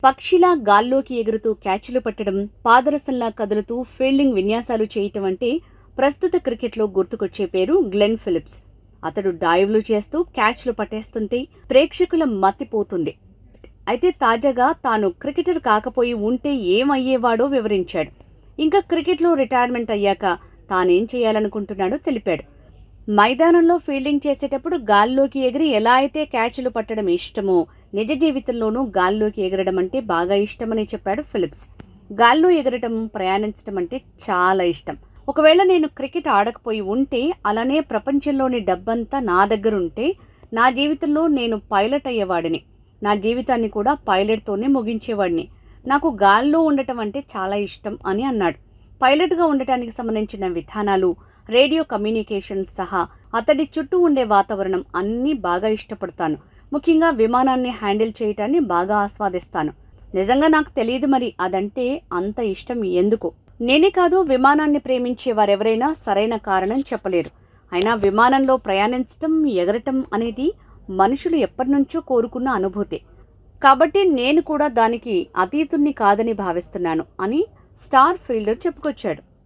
పక్షిలా గాల్లోకి ఎగురుతూ క్యాచ్లు పట్టడం, పాదరసంలా కదులుతూ ఫీల్డింగ్ విన్యాసాలు చేయటం అంటే ప్రస్తుత క్రికెట్లో గుర్తుకొచ్చే పేరు గ్లెన్ ఫిలిప్స్. అతడు డైవ్లు చేస్తూ క్యాచ్లు పట్టేస్తుంటే ప్రేక్షకుల మతిపోతుంది. అయితే తాజాగా తాను క్రికెటర్ కాకపోయి ఉంటే ఏమయ్యేవాడో వివరించాడు. ఇంకా క్రికెట్లో రిటైర్మెంట్ అయ్యాక తానేం చేయాలనుకుంటున్నాడో తెలిపాడు. మైదానంలో ఫీల్డింగ్ చేసేటప్పుడు గాల్లోకి ఎగిరి ఎలా అయితే క్యాచ్లు పట్టడం ఇష్టమో, నిజ జీవితంలోనూ గాల్లోకి ఎగరడం అంటే బాగా ఇష్టమని చెప్పాడు ఫిలిప్స్. గాల్లో ఎగరటం, ప్రయాణించడం అంటే చాలా ఇష్టం. ఒకవేళ నేను క్రికెట్ ఆడకపోయి ఉంటే, అలానే ప్రపంచంలోని డబ్బంతా నా దగ్గరుంటే, నా జీవితంలో నేను పైలట్ అయ్యేవాడిని. నా జీవితాన్ని కూడా పైలట్తోనే ముగించేవాడిని. నాకు గాల్లో ఉండటం అంటే చాలా ఇష్టం అని అన్నాడు. పైలట్గా ఉండటానికి సంబంధించిన విధానాలు, రేడియో కమ్యూనికేషన్స్ సహా అతడి చుట్టూ ఉండే వాతావరణం అన్నీ బాగా ఇష్టపడతాను. ముఖ్యంగా విమానాన్ని హ్యాండిల్ చేయటాన్ని బాగా ఆస్వాదిస్తాను. నిజంగా నాకు తెలియదు మరి అదంటే అంత ఇష్టం ఎందుకు. నేనే కాదు, విమానాన్ని ప్రేమించే వారెవరైనా సరైన కారణం చెప్పలేరు. అయినా విమానంలో ప్రయాణించటం, ఎగరటం అనేది మనుషులు ఎప్పటినుంచో కోరుకున్న అనుభూతి. కాబట్టి నేను కూడా దానికి అతీతుణ్ణి కాదని భావిస్తున్నాను అని స్టార్ ఫీల్డర్ చెప్పుకొచ్చాడు.